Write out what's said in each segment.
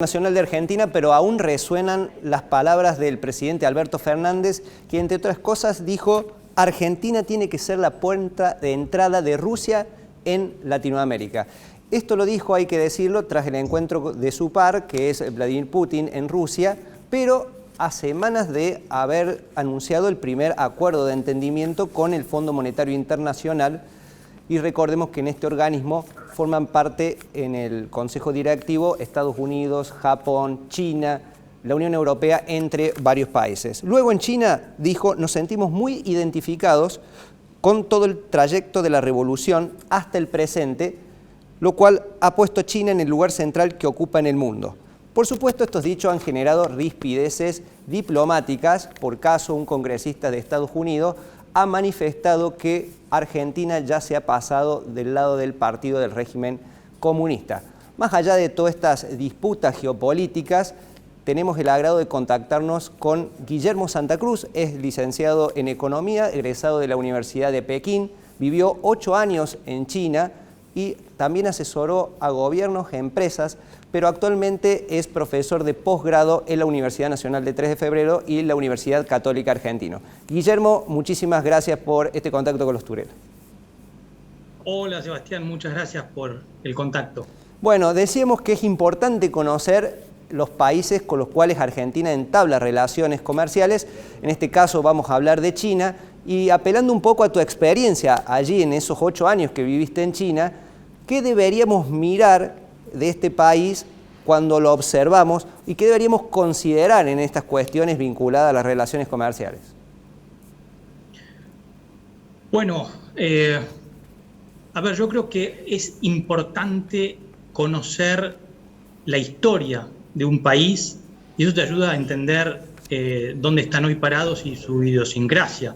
Nacional de Argentina, pero aún resuenan las palabras del presidente Alberto Fernández, que entre otras cosas dijo: Argentina tiene que ser la puerta de entrada de Rusia en Latinoamérica. Esto lo dijo, hay que decirlo, tras el encuentro de su par, que es Vladimir Putin, en Rusia, pero a semanas de haber anunciado el primer acuerdo de entendimiento con el Fondo Monetario Internacional. Y recordemos que en este organismo forman parte en el Consejo Directivo Estados Unidos, Japón, China, la Unión Europea, entre varios países. Luego en China dijo: nos sentimos muy identificados con todo el trayecto de la revolución hasta el presente, lo cual ha puesto a China en el lugar central que ocupa en el mundo. Por supuesto, estos dichos han generado rispideces diplomáticas. Por caso, un congresista de Estados Unidos ha manifestado que Argentina ya se ha pasado del lado del partido del régimen comunista. Más allá de todas estas disputas geopolíticas, tenemos el agrado de contactarnos con Guillermo Santa Cruz. Es licenciado en Economía, egresado de la Universidad de Pekín, vivió 8 años en China y también asesoró a gobiernos, empresas, pero actualmente es profesor de posgrado en la Universidad Nacional de 3 de Febrero y la Universidad Católica Argentina. Guillermo, muchísimas gracias por este contacto con los Turel. Hola Sebastián, muchas gracias por el contacto. Bueno, decíamos que es importante conocer los países con los cuales Argentina entabla relaciones comerciales. En este caso vamos a hablar de China, y apelando un poco a tu experiencia allí en esos 8 años que viviste en China, ¿qué deberíamos mirar de este país cuando lo observamos y qué deberíamos considerar en estas cuestiones vinculadas a las relaciones comerciales? Bueno, a ver, yo creo que es importante conocer la historia de un país, y eso te ayuda a entender dónde están hoy parados y su idiosincrasia.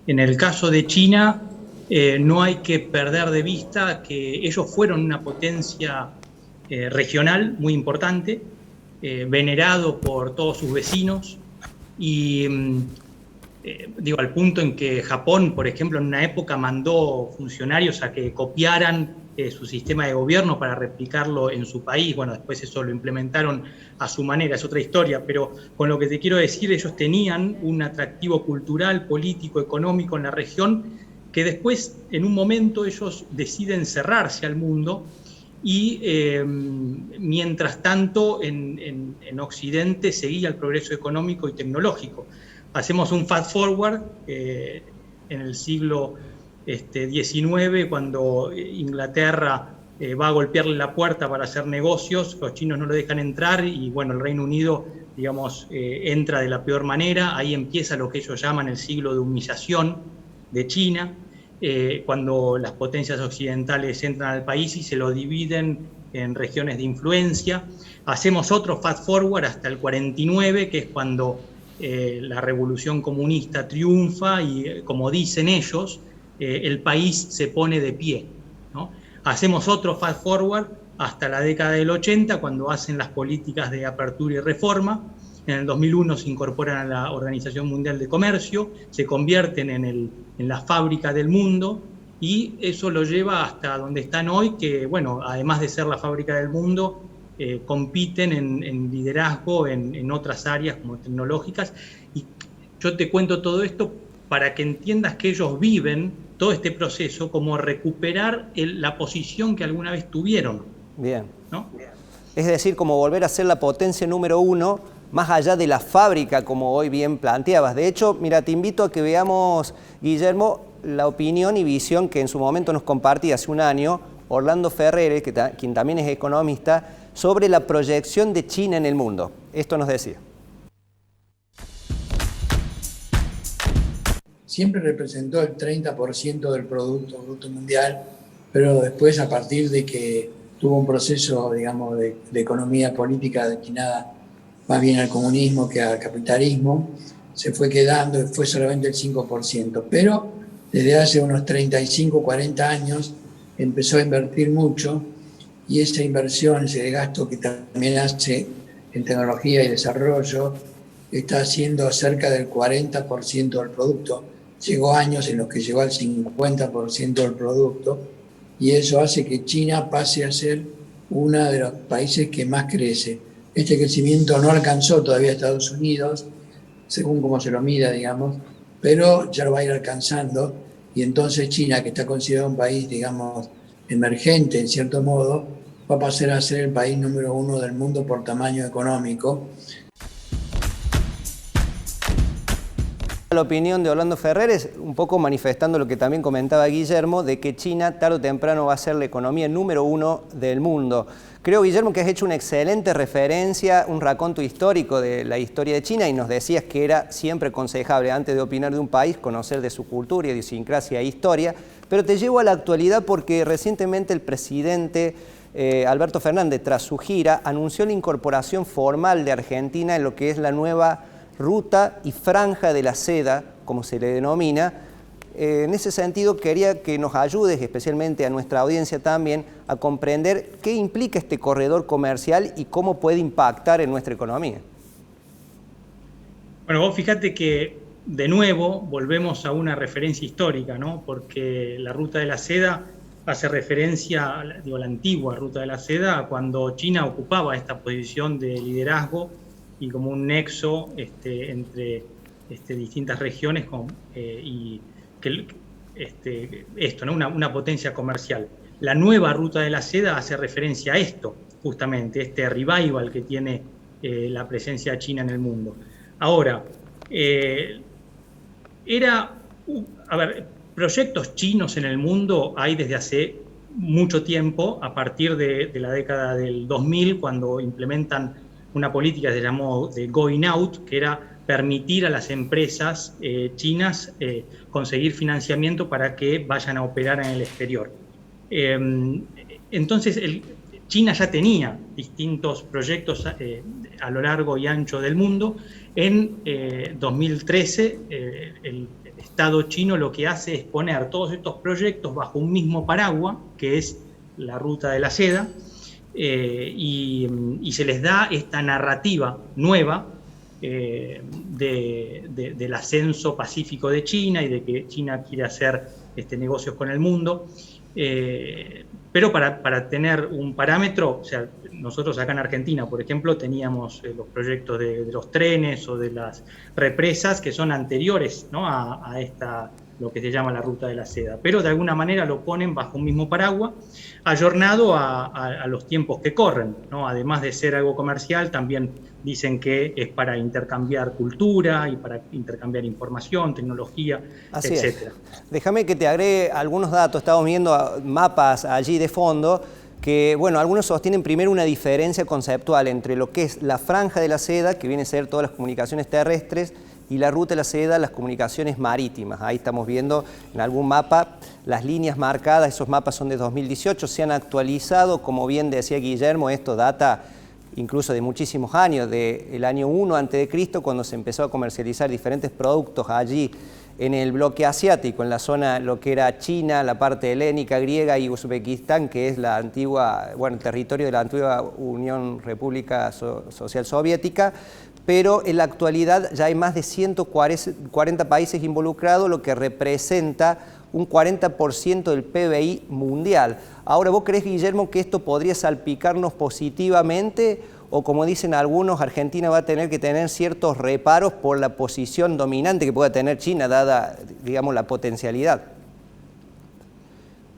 En el caso de China, no hay que perder de vista que ellos fueron una potencia regional muy importante, venerado por todos sus vecinos, y digo, al punto en que Japón, por ejemplo, en una época mandó funcionarios a que copiaran su sistema de gobierno para replicarlo en su país. Bueno, después eso lo implementaron a su manera, es otra historia, pero con lo que te quiero decir, ellos tenían un atractivo cultural, político, económico en la región, que después, en un momento, ellos deciden cerrarse al mundo, y mientras tanto en Occidente seguía el progreso económico y tecnológico. Hacemos un fast forward en el siglo XIX, cuando Inglaterra va a golpearle la puerta para hacer negocios, los chinos no lo dejan entrar, y bueno, el Reino Unido, digamos, entra de la peor manera. Ahí empieza lo que ellos llaman el siglo de humillación de China, cuando las potencias occidentales entran al país y se lo dividen en regiones de influencia. Hacemos otro fast forward hasta el 49, que es cuando la revolución comunista triunfa y, como dicen ellos, el país se pone de pie, ¿no? Hacemos otro fast forward hasta la década del 80, cuando hacen las políticas de apertura y reforma. En el 2001 se incorporan a la Organización Mundial de Comercio, se convierten en la fábrica del mundo, y eso lo lleva hasta donde están hoy, que, bueno, además de ser la fábrica del mundo, compiten en liderazgo en otras áreas como tecnológicas. Y yo te cuento todo esto para que entiendas que ellos viven todo este proceso como recuperar la posición que alguna vez tuvieron. Bien, ¿no? Es decir, como volver a ser la potencia número 1, más allá de la fábrica, como hoy bien planteabas. De hecho, mira, te invito a que veamos, Guillermo, la opinión y visión que en su momento nos compartía hace un año Orlando Ferrere, quien también es economista, sobre la proyección de China en el mundo. Esto nos decía. Siempre representó el 30% del Producto Bruto Mundial, pero después, a partir de que tuvo un proceso, digamos, de economía política destinada más bien al comunismo que al capitalismo, se fue quedando, fue solamente el 5%. Pero desde hace unos 35, 40 años empezó a invertir mucho, y esa inversión, ese gasto que también hace en tecnología y desarrollo, está haciendo cerca del 40% del producto. Llegó años en los que llegó al 50% del producto, y eso hace que China pase a ser uno de los países que más crece. este crecimiento no alcanzó todavía a Estados Unidos, según cómo se lo mida, digamos, pero ya lo va a ir alcanzando, y entonces China, que está considerado un país, digamos, emergente en cierto modo, va a pasar a ser el país número 1 del mundo por tamaño económico. La opinión de Orlando Ferreres, un poco manifestando lo que también comentaba Guillermo, de que China tarde o temprano va a ser la economía número 1 del mundo. Creo, Guillermo, que has hecho una excelente referencia, un raconto histórico de la historia de China, y nos decías que era siempre aconsejable, antes de opinar de un país, conocer de su cultura, idiosincrasia e historia. Pero te llevo a la actualidad porque recientemente el presidente Alberto Fernández, tras su gira, anunció la incorporación formal de Argentina en lo que es la nueva ruta y franja de la seda, como se le denomina. En ese sentido, quería que nos ayudes, especialmente a nuestra audiencia también, a comprender qué implica este corredor comercial y cómo puede impactar en nuestra economía. Bueno, vos fíjate que de nuevo volvemos a una referencia histórica, ¿no? Porque la ruta de la seda hace referencia, digo, la antigua ruta de la seda, a cuando China ocupaba esta posición de liderazgo y como un nexo entre distintas regiones y esto, ¿no? Una potencia comercial. La nueva ruta de la seda hace referencia a esto, justamente, este revival que tiene la presencia china en el mundo. Ahora, proyectos chinos en el mundo hay desde hace mucho tiempo, a partir de la década del 2000, cuando implementan una política que se llamó de going out, que era permitir a las empresas chinas conseguir financiamiento para que vayan a operar en el exterior. Entonces, China ya tenía distintos proyectos a lo largo y ancho del mundo. En 2013, el Estado chino lo que hace es poner todos estos proyectos bajo un mismo paraguas, que es la ruta de la seda, y se les da esta narrativa nueva del ascenso pacífico de China y de que China quiere hacer negocios con el mundo. Pero para tener un parámetro, o sea, nosotros acá en Argentina, por ejemplo, teníamos los proyectos de los trenes o de las represas que son anteriores, ¿no? a lo que se llama la ruta de la seda, pero de alguna manera lo ponen bajo un mismo paraguas, ayornado a los tiempos que corren, ¿no? Además de ser algo comercial, también dicen que es para intercambiar cultura y para intercambiar información, tecnología, Así etcétera. Déjame que te agregue algunos datos. Estamos viendo mapas allí de fondo que, bueno, algunos sostienen primero una diferencia conceptual entre lo que es la franja de la seda, que viene a ser todas las comunicaciones terrestres, y la ruta de la seda, las comunicaciones marítimas. Ahí estamos viendo en algún mapa las líneas marcadas, esos mapas son de 2018, se han actualizado, como bien decía Guillermo, esto data incluso de muchísimos años, del año 1 a.C., cuando se empezó a comercializar diferentes productos allí en el bloque asiático, en la zona, lo que era China, la parte helénica, griega y Uzbekistán, que es la antigua, bueno, el territorio de la antigua Unión República Social Soviética, pero en la actualidad ya hay más de 140 países involucrados, lo que representa un 40% del PBI mundial. Ahora, ¿vos crees, Guillermo, que esto podría salpicarnos positivamente? O como dicen algunos, Argentina va a tener que tener ciertos reparos por la posición dominante que pueda tener China, dada, digamos, la potencialidad.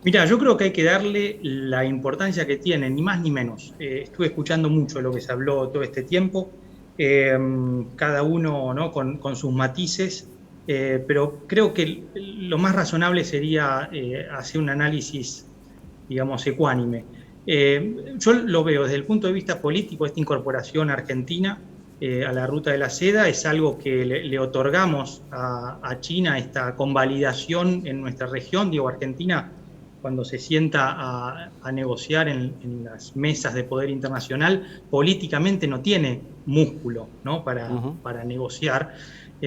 Mira, yo creo que hay que darle la importancia que tiene, ni más ni menos. Estuve escuchando mucho lo que se habló todo este tiempo, cada uno, ¿no? con sus matices, pero creo que lo más razonable sería hacer un análisis, digamos, ecuánime. Yo lo veo desde el punto de vista político, esta incorporación argentina a la ruta de la seda es algo que le otorgamos a China, esta convalidación en nuestra región. Digo, Argentina, cuando se sienta a negociar en las mesas de poder internacional, políticamente no tiene músculo, ¿no? para negociar,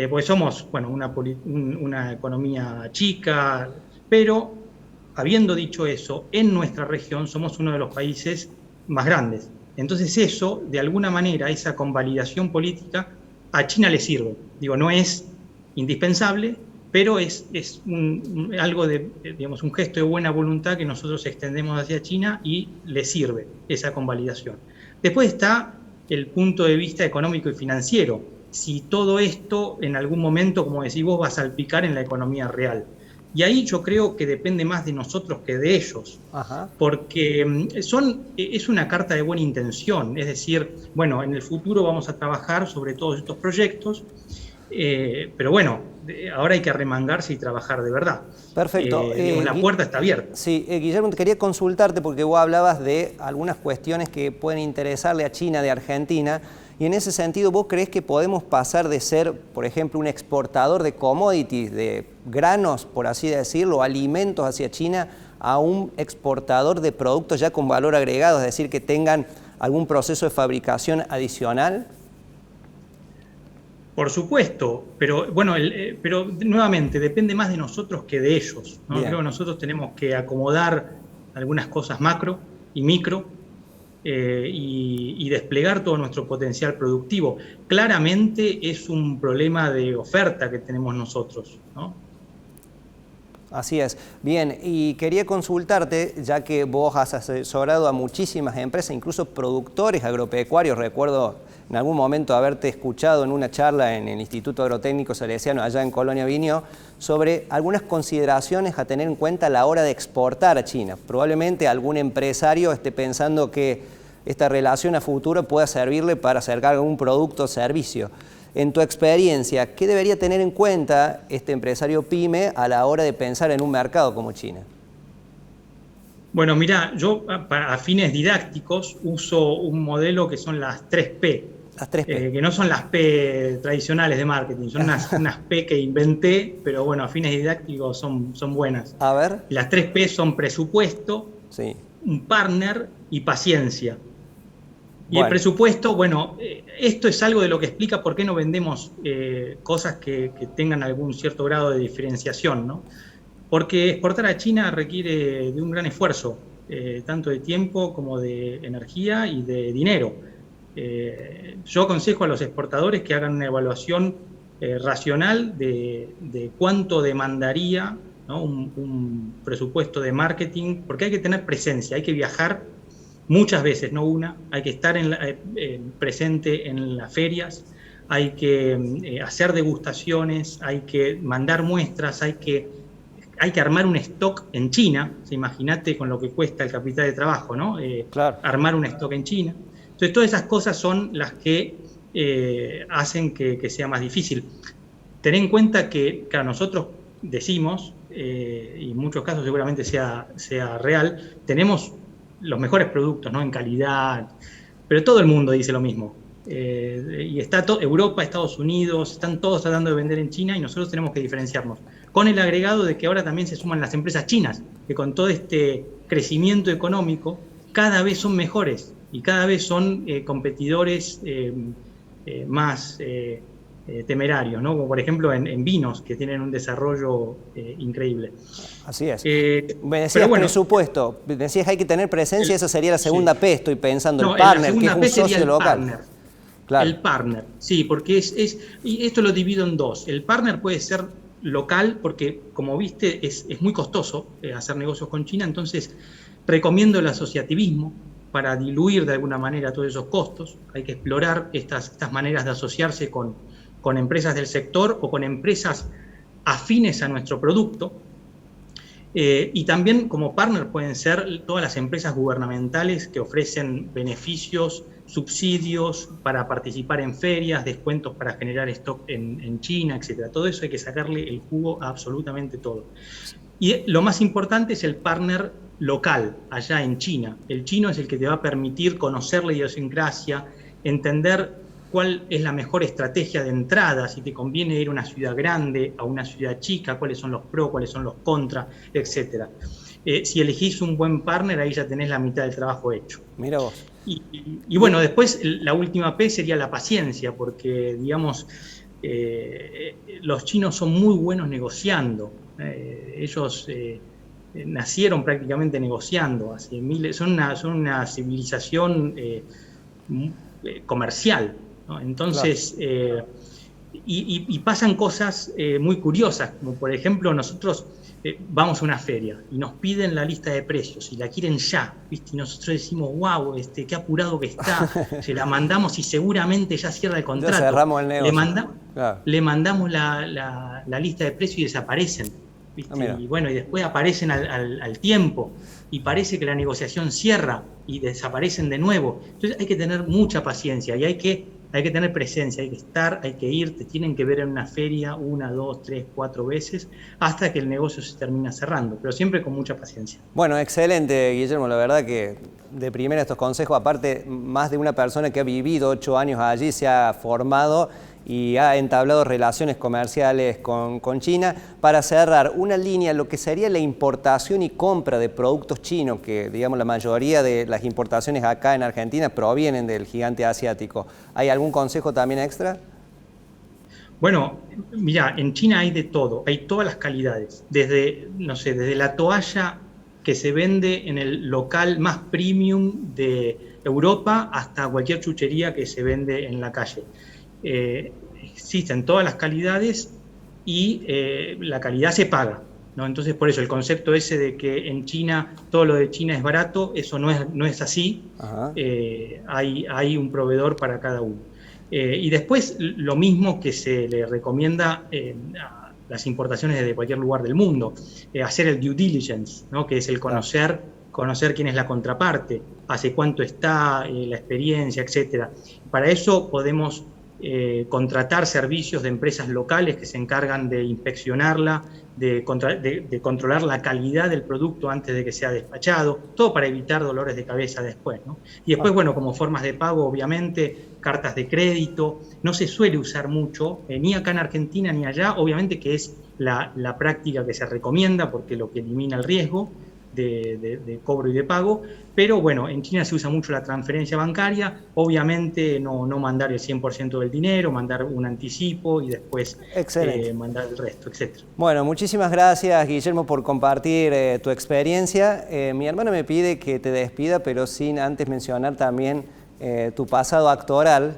porque somos, bueno, una economía chica, pero habiendo dicho eso, en nuestra región somos uno de los países más grandes. Entonces eso, de alguna manera, esa convalidación política, a China le sirve. Digo, no es indispensable, pero es algo de, digamos, un gesto de buena voluntad que nosotros extendemos hacia China y le sirve esa convalidación. Después está el punto de vista económico y financiero. Si todo esto en algún momento, como decís vos, va a salpicar en la economía real. Y ahí yo creo que depende más de nosotros que de ellos. Ajá. Porque es una carta de buena intención. Es decir, bueno, en el futuro vamos a trabajar sobre todos estos proyectos, pero bueno, ahora hay que arremangarse y trabajar de verdad. Perfecto. La puerta está abierta. Sí, Guillermo, quería consultarte porque vos hablabas de algunas cuestiones que pueden interesarle a China de Argentina, y en ese sentido, ¿vos creés que podemos pasar de ser, por ejemplo, un exportador de commodities, de granos, por así decirlo, alimentos hacia China, a un exportador de productos ya con valor agregado, es decir, que tengan algún proceso de fabricación adicional? Por supuesto, pero bueno, pero nuevamente depende más de nosotros que de ellos, ¿no? Creo que nosotros tenemos que acomodar algunas cosas macro y micro y desplegar todo nuestro potencial productivo. Claramente es un problema de oferta que tenemos nosotros, ¿no? Así es. Bien, y quería consultarte, ya que vos has asesorado a muchísimas empresas, incluso productores agropecuarios. Recuerdo en algún momento haberte escuchado en una charla en el Instituto Agrotécnico Salesiano, allá en Colonia Viñó, sobre algunas consideraciones a tener en cuenta a la hora de exportar a China. Probablemente algún empresario esté pensando que esta relación a futuro pueda servirle para acercar algún producto o servicio. En tu experiencia, ¿qué debería tener en cuenta este empresario pyme a la hora de pensar en un mercado como China? Bueno, mira, yo a fines didácticos uso un modelo que son las 3P. Las 3P. Que no son las P tradicionales de marketing, son unas P que inventé, pero bueno, a fines didácticos son buenas. A ver. Las 3P son presupuesto, sí, un partner y paciencia. Y bueno, el presupuesto, bueno, esto es algo de lo que explica por qué no vendemos cosas que tengan algún cierto grado de diferenciación, ¿no? Porque exportar a China requiere de un gran esfuerzo, tanto de tiempo como de energía y de dinero. Yo aconsejo a los exportadores que hagan una evaluación racional de cuánto demandaría, ¿no? un presupuesto de marketing, porque hay que tener presencia, hay que viajar muchas veces, no una, hay que estar presente en las ferias, hay que hacer degustaciones, hay que mandar muestras, hay que armar un stock en China. Imagínate con lo que cuesta el capital de trabajo, ¿no? claro. Armar un stock en China. Entonces, todas esas cosas son las que hacen que sea más difícil. Ten en cuenta que nosotros decimos, y en muchos casos seguramente sea real, tenemos los mejores productos, ¿no? En calidad, pero todo el mundo dice lo mismo. Y está Europa, Estados Unidos, están todos tratando de vender en China y nosotros tenemos que diferenciarnos. Con el agregado de que ahora también se suman las empresas chinas, que con todo este crecimiento económico cada vez son mejores y cada vez son competidores más temerarios, ¿no? Como por ejemplo en vinos, que tienen un desarrollo increíble. Así es. Me decías presupuesto, decías hay que tener presencia, esa sería la segunda P, estoy pensando, el partner, que es un socio local. Partner. Claro. El partner, sí, porque y esto lo divido en dos. El partner puede ser local, porque como viste es muy costoso hacer negocios con China, entonces recomiendo el asociativismo para diluir de alguna manera todos esos costos. Hay que explorar estas maneras de asociarse con empresas del sector o con empresas afines a nuestro producto. Y también como partner pueden ser todas las empresas gubernamentales que ofrecen beneficios, subsidios para participar en ferias, descuentos para generar stock en China, etc. Todo eso hay que sacarle el jugo a absolutamente todo. Y lo más importante es el partner local, allá en China. El chino es el que te va a permitir conocer la idiosincrasia, entender cuál es la mejor estrategia de entrada, si te conviene ir a una ciudad grande, a una ciudad chica, cuáles son los pros, cuáles son los contras, etc. Si elegís un buen partner, ahí ya tenés la mitad del trabajo hecho. Mira vos. Y bueno, después la última P sería la paciencia, porque digamos, los chinos son muy buenos negociando. Ellos nacieron prácticamente negociando, son una civilización comercial, ¿no? Entonces, claro. Y pasan cosas muy curiosas, como por ejemplo nosotros vamos a una feria y nos piden la lista de precios y la quieren ya, ¿viste? Y nosotros decimos, wow, qué apurado que está, se la mandamos y seguramente ya cierra el contrato. Ya cerramos el negocio. Le mandamos la lista de precios y desaparecen, ¿viste? Y bueno, y después aparecen al tiempo y parece que la negociación cierra y desaparecen de nuevo. Entonces hay que tener mucha paciencia y hay que tener presencia, hay que estar, hay que ir, te tienen que ver en una feria 1, 2, 3, 4 veces hasta que el negocio se termina cerrando, pero siempre con mucha paciencia. Bueno, excelente, Guillermo, la verdad que de primera estos consejos, aparte más de una persona que ha vivido 8 años allí, se ha formado y ha entablado relaciones comerciales con China. Para cerrar, una línea, lo que sería la importación y compra de productos chinos, que digamos la mayoría de las importaciones acá en Argentina provienen del gigante asiático. ¿Hay algún consejo también extra? Bueno, mira, en China hay de todo, hay todas las calidades, desde, no sé, desde la toalla que se vende en el local más premium de Europa hasta cualquier chuchería que se vende en la calle. Existen todas las calidades y la calidad se paga, ¿no? Entonces, por eso el concepto ese de que en China todo lo de China es barato, eso no es así. Hay un proveedor para cada uno. Y después lo mismo que se le recomienda a las importaciones desde cualquier lugar del mundo, hacer el due diligence, ¿no? Que es el conocer quién es la contraparte, hace cuánto está, la experiencia, etcétera. Para eso podemos contratar servicios de empresas locales que se encargan de inspeccionarla, de controlar la calidad del producto antes de que sea despachado, todo para evitar dolores de cabeza después, ¿no? Y después, bueno, como formas de pago, obviamente, cartas de crédito, no se suele usar mucho, ni acá en Argentina ni allá, obviamente que es la práctica que se recomienda porque lo que elimina el riesgo de cobro y de pago, pero bueno, en China se usa mucho la transferencia bancaria, obviamente no mandar el 100% del dinero, mandar un anticipo y después mandar el resto, etc. Bueno, muchísimas gracias, Guillermo, por compartir tu experiencia. Mi hermana me pide que te despida, pero sin antes mencionar también tu pasado actoral,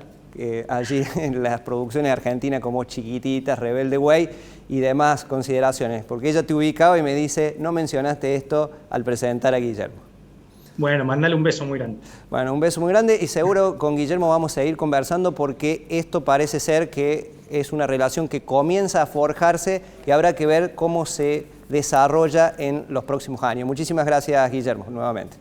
allí en las producciones argentinas como Chiquititas, Rebelde Way y demás consideraciones, porque ella te ubicaba y me dice, no mencionaste esto al presentar a Guillermo. Bueno, mandale un beso muy grande. Bueno, un beso muy grande y seguro con Guillermo vamos a seguir conversando porque esto parece ser que es una relación que comienza a forjarse y habrá que ver cómo se desarrolla en los próximos años. Muchísimas gracias, Guillermo, nuevamente.